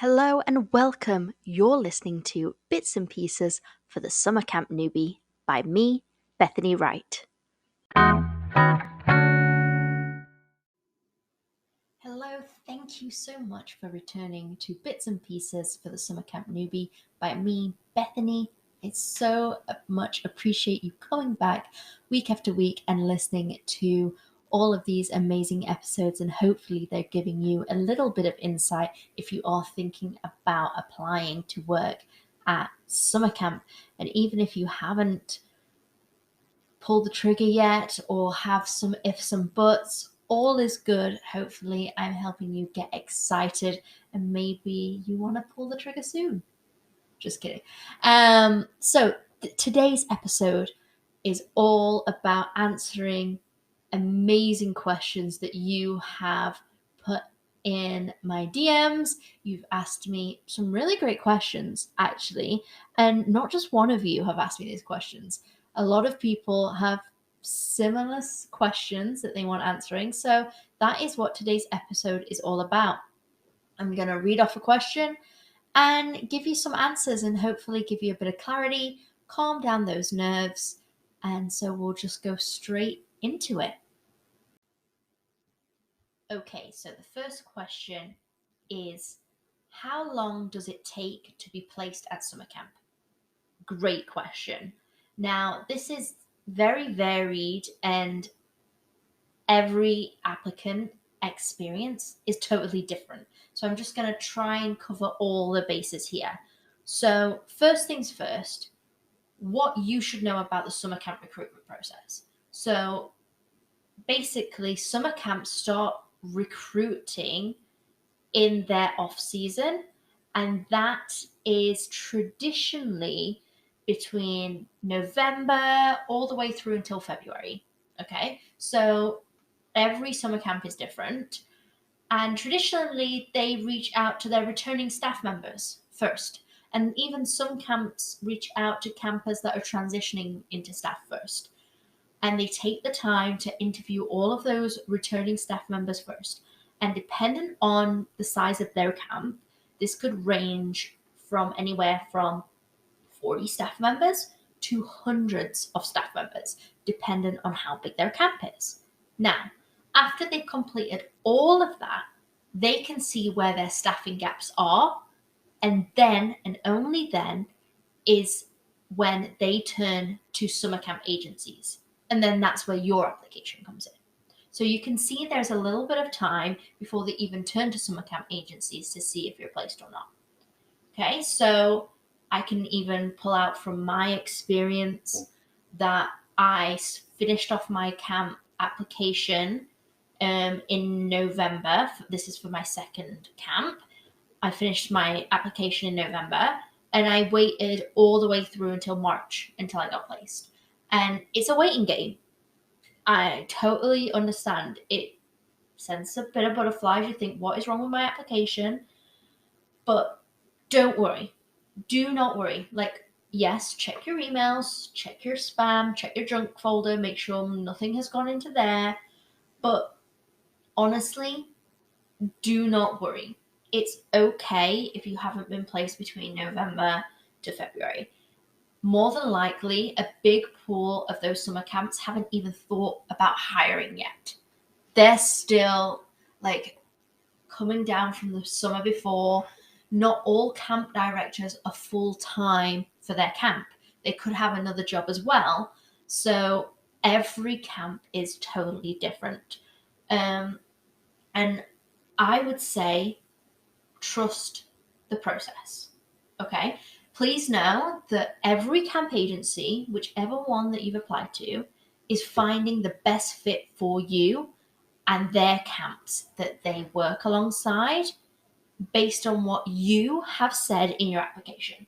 Hello and welcome. You're listening to Bits and Pieces for the Summer Camp Newbie by me, Bethany Wright. Hello, thank you so much for returning to Bits and Pieces for the Summer Camp Newbie by me, Bethany. I so much appreciate you coming back week after week and listening to all of these amazing episodes, and hopefully they're giving you a little bit of insight if you are thinking about applying to work at summer camp. And even if you haven't pulled the trigger yet or have some ifs and buts, all is good. Hopefully I'm helping you get excited and maybe you want to pull the trigger soon. Just kidding. Today's episode is all about answering amazing questions that you have put in my DMs. You've asked me some really great questions, actually, and not just one of you have asked me these questions. A lot of people have similar questions that they want answering, so that is what today's episode is all about. I'm going to read off a question and give you some answers and hopefully give you a bit of clarity, calm down those nerves, and so we'll just go straight into it. Okay, so the first question is, how long does it take to be placed at summer camp? Great question. Now, this is very varied and every applicant experience is totally different. So I'm just going to try and cover all the bases here. So first things first, what you should know about the summer camp recruitment process. So basically, summer camps start recruiting in their off season, and that is traditionally between November all the way through until February. Okay, so every summer camp is different, and traditionally they reach out to their returning staff members first, and even some camps reach out to campers that are transitioning into staff first. And they take the time to interview all of those returning staff members first. And dependent on the size of their camp, this could range from anywhere from 40 staff members to hundreds of staff members, dependent on how big their camp is. Now, after they've completed all of that, they can see where their staffing gaps are, and then, and only then, is when they turn to summer camp agencies. And then that's where your application comes in. So you can see there's a little bit of time before they even turn to summer camp agencies to see if you're placed or not. Okay, so I can even pull out from my experience that I finished off my camp application in November. This is for my second camp. I finished my application in November, and I waited all the way through until March until I got placed. And it's a waiting game. I totally understand. It sends a bit of butterflies. You think, what is wrong with my application? But don't worry. Do not worry. Yes, check your emails, check your spam, check your junk folder, make sure nothing has gone into there. But honestly, do not worry. It's okay if you haven't been placed between November to February. More than likely, a big pool of those summer camps haven't even thought about hiring yet. They're still coming down from the summer before. Not all camp directors are full-time for their camp. They could have another job as well. So every camp is totally different. And I would say trust the process. Okay? Please know that every camp agency, whichever one that you've applied to, is finding the best fit for you and their camps that they work alongside based on what you have said in your application.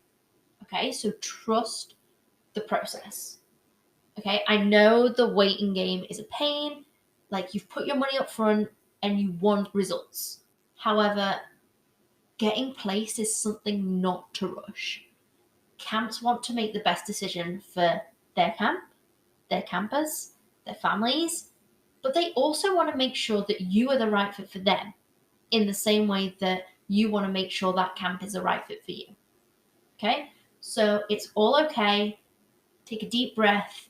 Okay, so trust the process. Okay, I know the waiting game is a pain. You've put your money up front and you want results. However, getting placed is something not to rush. Camps want to make the best decision for their camp, their campers, their families, but they also want to make sure that you are the right fit for them in the same way that you want to make sure that camp is the right fit for you. Okay? So it's all okay. Take a deep breath.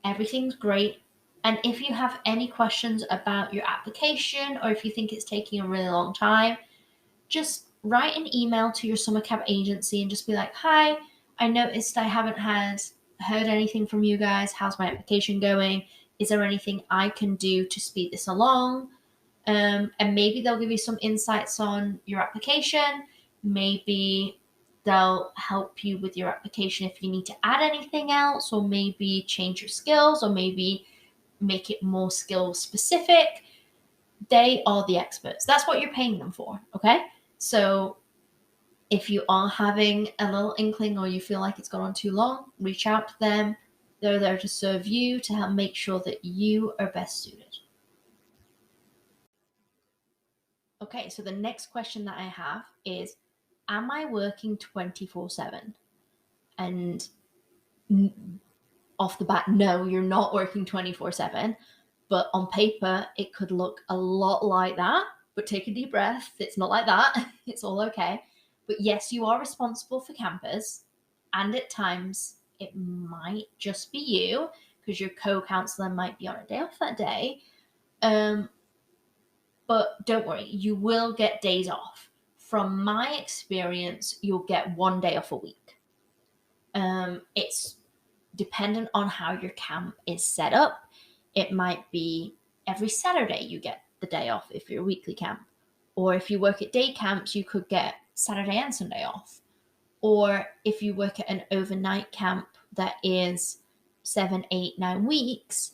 Everything's great. And if you have any questions about your application, or if you think it's taking a really long time, just write an email to your summer camp agency and just be like, hi, I noticed I haven't heard anything from you guys. How's my application going? Is there anything I can do to speed this along? And maybe they'll give you some insights on your application. Maybe they'll help you with your application if you need to add anything else, or maybe change your skills, or maybe make it more skill specific. They are the experts. That's what you're paying them for, okay? So if you are having a little inkling or you feel like it's gone on too long, reach out to them. They're there to serve you, to help make sure that you are best suited. Okay, so the next question that I have is, am I working 24/7? And off the bat, no, you're not working 24/7. But on paper, it could look a lot like that. But take a deep breath. It's not like that. It's all okay. But yes, you are responsible for campers. And at times, it might just be you, because your co-counselor might be on a day off that day. But don't worry, you will get days off. From my experience, you'll get 1 day off a week. It's dependent on how your camp is set up. It might be every Saturday you get the day off if you're a weekly camp. Or if you work at day camps, you could get Saturday and Sunday off. Or if you work at an overnight camp that is 7, 8, 9 weeks,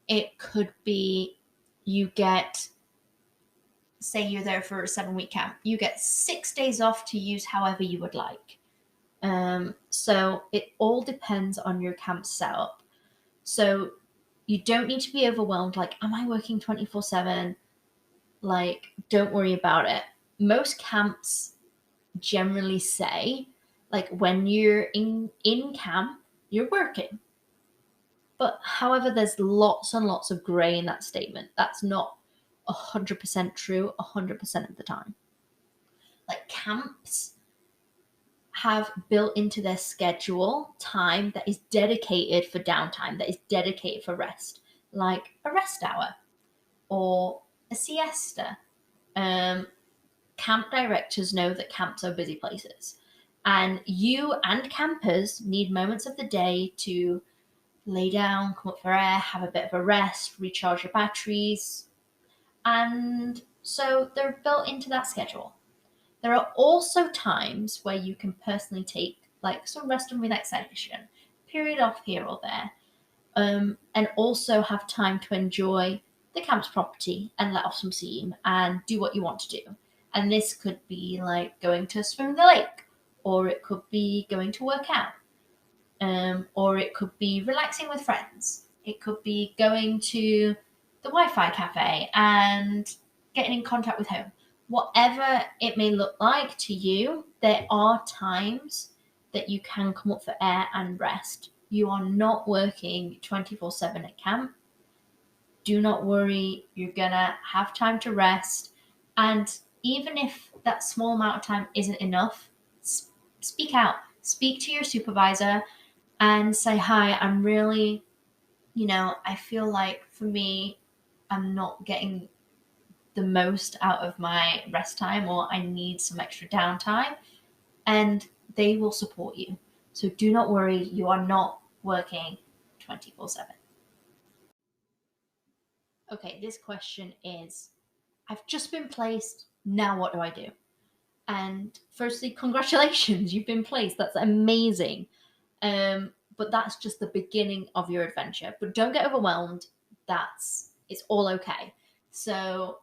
it could be you get, say you're there for a 7-week camp, you get 6 days off to use however you would like. So it all depends on your camp setup. So you don't need to be overwhelmed, like, am I working 24/7? Like, don't worry about it. Most camps generally say, like, when you're in camp, you're working. But however, there's lots and lots of gray in that statement. That's not 100% true 100% of the time. Like, camps have built into their schedule time that is dedicated for downtime, that is dedicated for rest, like a rest hour or a siesta. Camp directors know that camps are busy places, and you and campers need moments of the day to lay down, come up for air, have a bit of a rest, recharge your batteries. And so they're built into that schedule. There are also times where you can personally take like some rest and relaxation, period off here or there, and also have time to enjoy the camp's property and let off some steam and do what you want to do. And this could be like going to swim in the lake, or it could be going to work out, or it could be relaxing with friends. It could be going to the Wi-Fi cafe and getting in contact with home. Whatever it may look like to you, there are times that you can come up for air and rest. You are not working 24/7 at camp. Do not worry, you're gonna have time to rest. And even if that small amount of time isn't enough, speak out. Speak to your supervisor and say, hi, I'm really, I feel like for me, I'm not getting the most out of my rest time, or I need some extra downtime, and they will support you. So do not worry, you are not working 24/7. Okay, this question is, I've just been placed, now what do I do? And firstly, congratulations, you've been placed. That's amazing. But that's just the beginning of your adventure. But don't get overwhelmed. It's all okay. So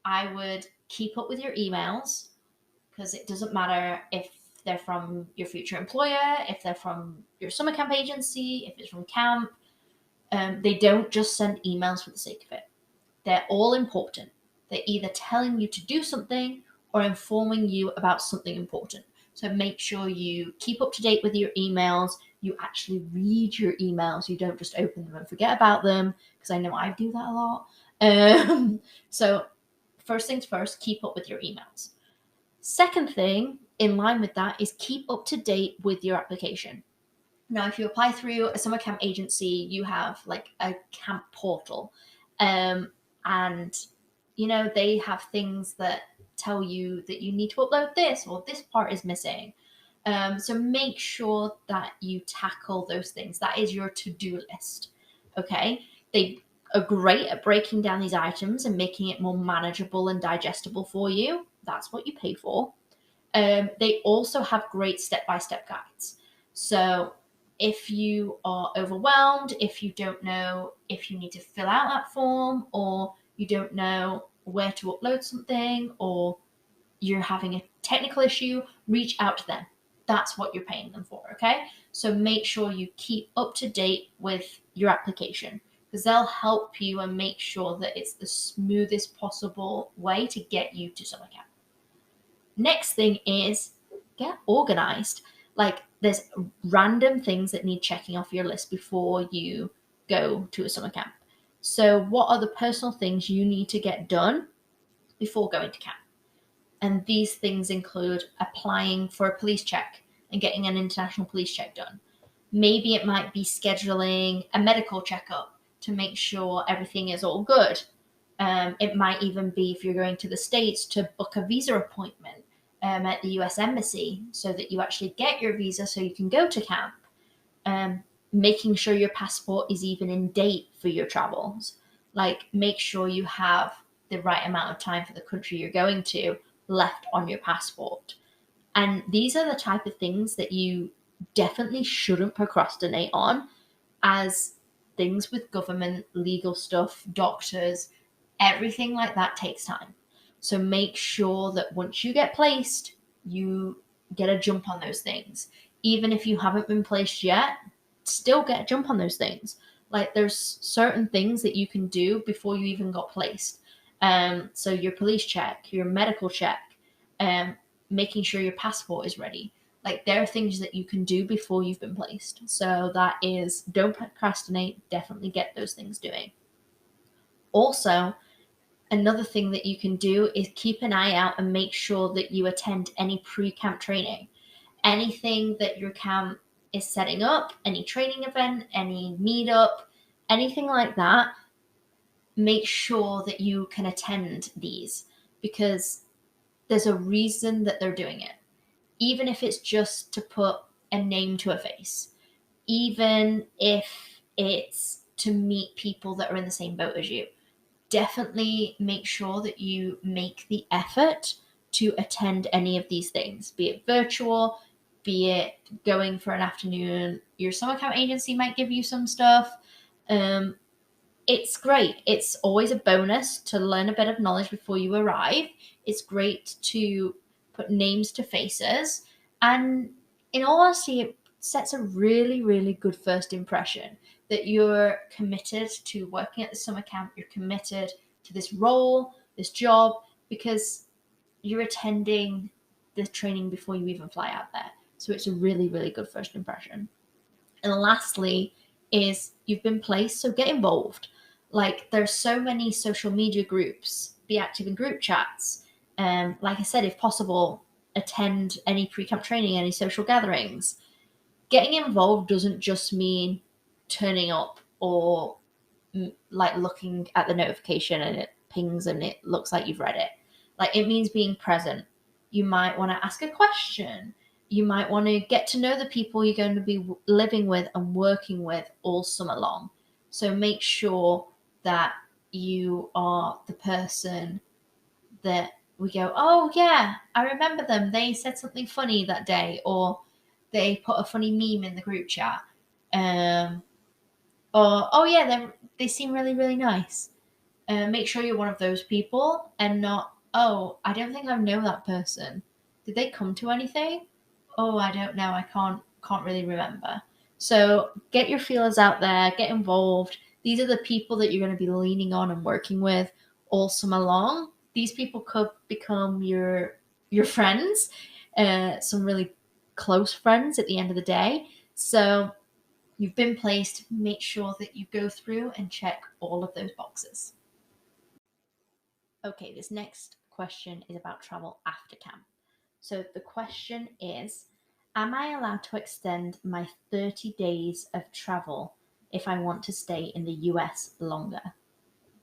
I would keep up with your emails, because it doesn't matter if they're from your future employer, if they're from your summer camp agency, if it's from camp. They don't just send emails for the sake of it. They're all important. They're either telling you to do something or informing you about something important. So make sure you keep up to date with your emails. You actually read your emails. You don't just open them and forget about them, because I know I do that a lot. So first things first, keep up with your emails. Second thing, in line with that, is keep up to date with your application. Now, if you apply through a summer camp agency, you have like a camp portal. And, they have things that tell you that you need to upload this or this part is missing. So make sure that you tackle those things. That is your to-do list. Okay. They are great at breaking down these items and making it more manageable and digestible for you. That's what you pay for. They also have great step-by-step guides. So if you are overwhelmed, if you don't know if you need to fill out that form, or you don't know where to upload something, or you're having a technical issue, reach out to them. That's what you're paying them for, okay? So make sure you keep up to date with your application, because they'll help you and make sure that it's the smoothest possible way to get you to summer camp. Next thing is get organized. Like, there's random things that need checking off your list before you go to a summer camp. So what are the personal things you need to get done before going to camp? And these things include applying for a police check and getting an international police check done. Maybe it might be scheduling a medical checkup to make sure everything is all good. It might even be, if you're going to the States, to book a visa appointment at the US Embassy so that you actually get your visa so you can go to camp. Making sure your passport is even in date for your travels. Like, make sure you have the right amount of time for the country you're going to left on your passport. And these are the type of things that you definitely shouldn't procrastinate on, as things with government, legal stuff, doctors, everything like that takes time. So make sure that once you get placed, you get a jump on those things. Even if you haven't been placed yet, still get a jump on those things. Like, there's certain things that you can do before you even got placed. So your police check, your medical check, making sure your passport is ready. Like, there are things that you can do before you've been placed. So that is, don't procrastinate, definitely get those things doing. Also, another thing that you can do is keep an eye out and make sure that you attend any pre-camp training. Anything that your camp is setting up, any training event, any meetup, anything like that, make sure that you can attend these, because there's a reason that they're doing it. Even if it's just to put a name to a face, even if it's to meet people that are in the same boat as you, definitely make sure that you make the effort to attend any of these things, be it virtual, be it going for an afternoon. Your summer camp agency might give you some stuff. It's great. It's always a bonus to learn a bit of knowledge before you arrive. It's great to put names to faces. And in all honesty, it sets a really, really good first impression that you're committed to working at the summer camp. You're committed to this role, this job, because you're attending the training before you even fly out there. So it's a really, really good first impression. And lastly is, you've been placed, so get involved. Like, there's so many social media groups, be active in group chats. Like I said, if possible, attend any pre-camp training, any social gatherings. Getting involved doesn't just mean turning up or like looking at the notification and it pings and it looks like you've read it. Like, it means being present. You might want to ask a question. You might want to get to know the people you're going to be living with and working with all summer long. So make sure that you are the person that we go, oh yeah, I remember them. They said something funny that day, or they put a funny meme in the group chat. Or, oh yeah, they seem really, really nice. Make sure you're one of those people and not, oh, I don't think I know that person. Did they come to anything? Oh, I don't know. I can't really remember. So get your feelers out there, get involved. These are the people that you're going to be leaning on and working with all summer long. These people could become your friends, some really close friends at the end of the day. So you've been placed. Make sure that you go through and check all of those boxes. Okay, this next question is about travel after camp. So the question is, am I allowed to extend my 30 days of travel if I want to stay in the US longer?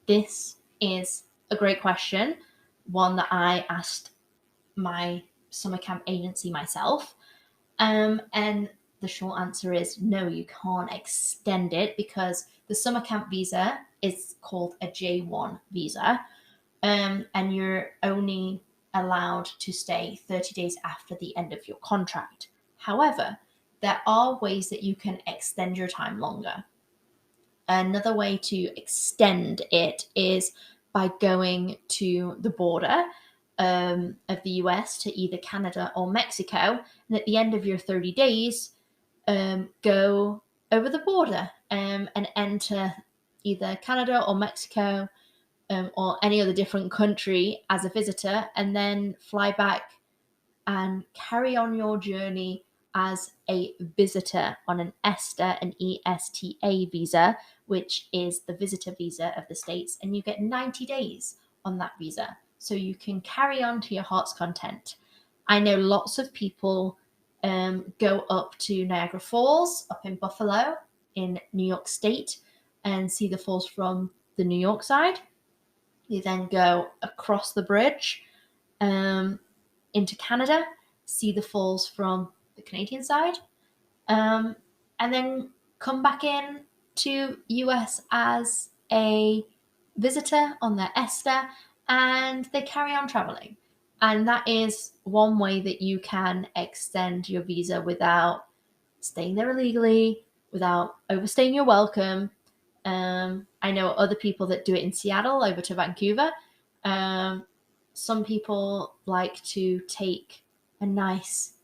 This is a great question, one that I asked my summer camp agency myself. And the short answer is no, you can't extend it because the summer camp visa is called a J1 visa. And you're only allowed to stay 30 days after the end of your contract. However, there are ways that you can extend your time longer. Another way to extend it is by going to the border of the US to either Canada or Mexico. And at the end of your 30 days, go over the border and enter either Canada or Mexico or any other different country as a visitor, and then fly back and carry on your journey as a visitor on an ESTA, an ESTA visa, which is the visitor visa of the States, and you get 90 days on that visa. So you can carry on to your heart's content. I know lots of people go up to Niagara Falls, up in Buffalo, in New York State, and see the falls from the New York side. You then go across the bridge into Canada, see the falls from the Canadian side, and then come back in to US as a visitor on their ESTA, and they carry on traveling. And that is one way that you can extend your visa without staying there illegally, without overstaying your welcome. I know other people that do it in Seattle over to Vancouver. Some people like to take a nice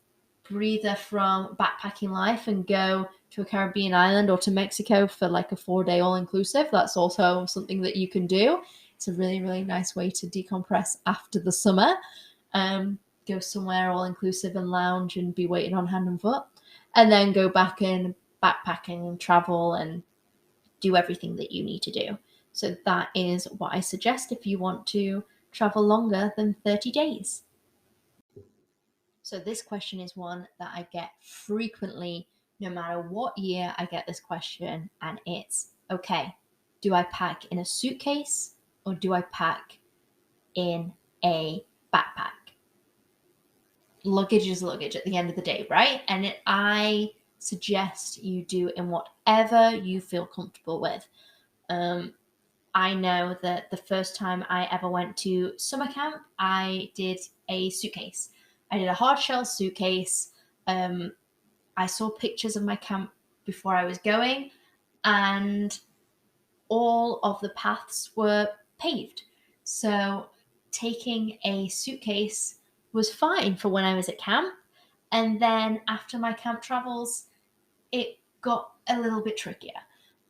breather from backpacking life and go to a Caribbean island or to Mexico for like a 4-day all-inclusive. That's also something that you can do. It's a really, really nice way to decompress after the summer. Go somewhere all-inclusive and lounge and be waiting on hand and foot, and then go back in backpacking and travel and do everything that you need to do. So that is what I suggest if you want to travel longer than 30 days. So this question is one that I get frequently, no matter what year I get this question, and it's, okay, do I pack in a suitcase or do I pack in a backpack? Luggage is luggage at the end of the day, right? And I suggest you do in whatever you feel comfortable with. I know that the first time I ever went to summer camp, I did a suitcase. I did a hard shell suitcase. I saw pictures of my camp before I was going, and all of the paths were paved. So taking a suitcase was fine for when I was at camp. And then after my camp travels, it got a little bit trickier.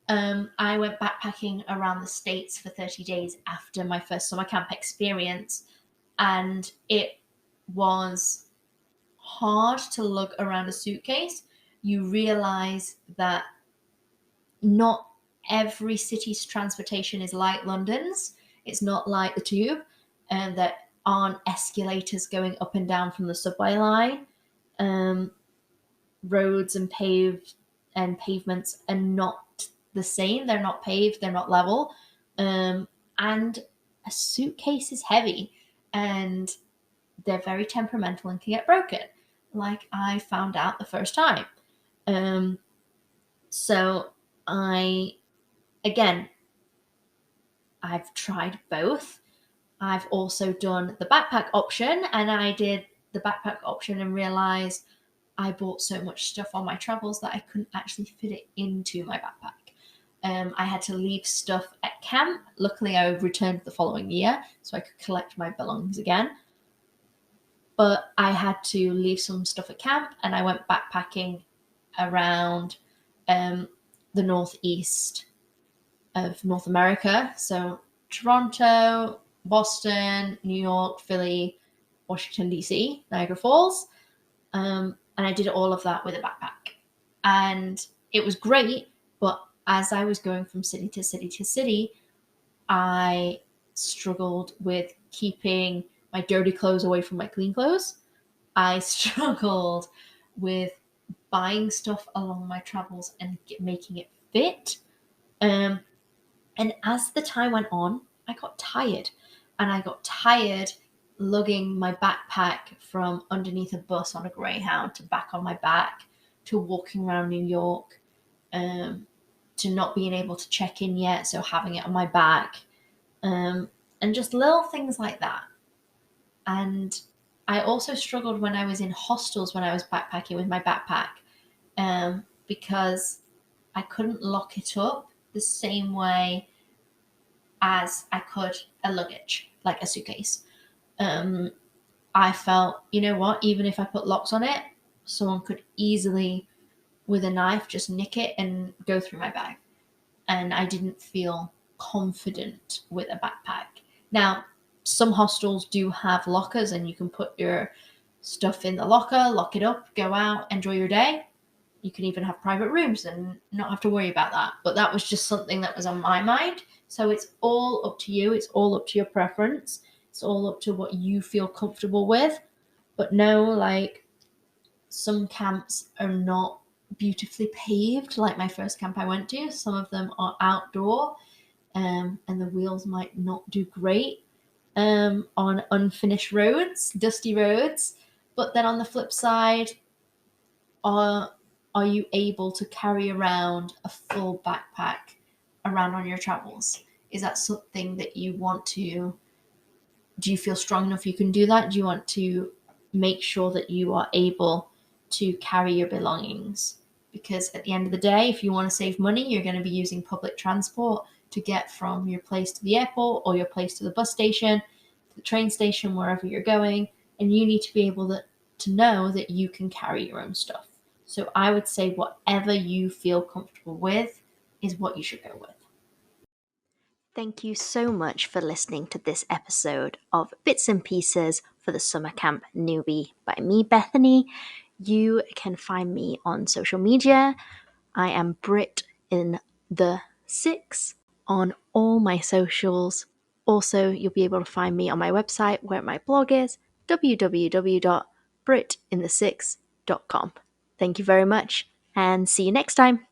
I went backpacking around the States for 30 days after my first summer camp experience, and it was hard to lug around a suitcase. You realize that not every city's transportation is like London's. It's not like the tube, and that aren't escalators going up and down from the subway line. Roads and pavements are not the same. They're not paved, they're not level. And a suitcase is heavy, and they're very temperamental and can get broken, like I found out the first time. So I've tried both. I've also done the backpack option, and I did the backpack option and realized I bought so much stuff on my travels that I couldn't actually fit it into my backpack. I had to leave stuff at camp. Luckily, I returned the following year so I could collect my belongings again. But I had to leave some stuff at camp, and I went backpacking around the northeast of North America. So Toronto, Boston, New York, Philly, Washington, D.C., Niagara Falls. And I did all of that with a backpack. And it was great, but as I was going from city to city to city, I struggled with keeping my dirty clothes away from my clean clothes. I struggled with buying stuff along my travels and making it fit. And as the time went on, I got tired. And I got tired lugging my backpack from underneath a bus on a Greyhound to back on my back, to walking around New York, to not being able to check in yet, so having it on my back, and just little things like that. And I also struggled when I was in hostels when I was backpacking with my backpack, because I couldn't lock it up the same way as I could a luggage, like a suitcase. I felt, you know what, even if I put locks on it, someone could easily, with a knife, just nick it and go through my bag. And I didn't feel confident with a backpack. Now, some hostels do have lockers and you can put your stuff in the locker, lock it up, go out, enjoy your day. You can even have private rooms and not have to worry about that. But that was just something that was on my mind. So it's all up to you. It's all up to your preference. It's all up to what you feel comfortable with. But no, like, some camps are not beautifully paved like my first camp I went to. Some of them are outdoor, and the wheels might not do great on unfinished roads, dusty roads. But then on the flip side, are you able to carry around a full backpack around on your travels? Is that something that you want to? Do you feel strong enough you can do that? Do you want to make sure that you are able to carry your belongings? Because at the end of the day, if you want to save money, you're going to be using public transport to get from your place to the airport, or your place to the bus station, to the train station, wherever you're going. And you need to be able to know that you can carry your own stuff. So I would say whatever you feel comfortable with is what you should go with. Thank you so much for listening to this episode of Bits and Pieces for the Summer Camp Newbie by me, Bethany. You can find me on social media. I am Brit in the 6 on all my socials. Also, you'll be able to find me on my website where my blog is, www.britinthesix.com. Thank you very much, and see you next time.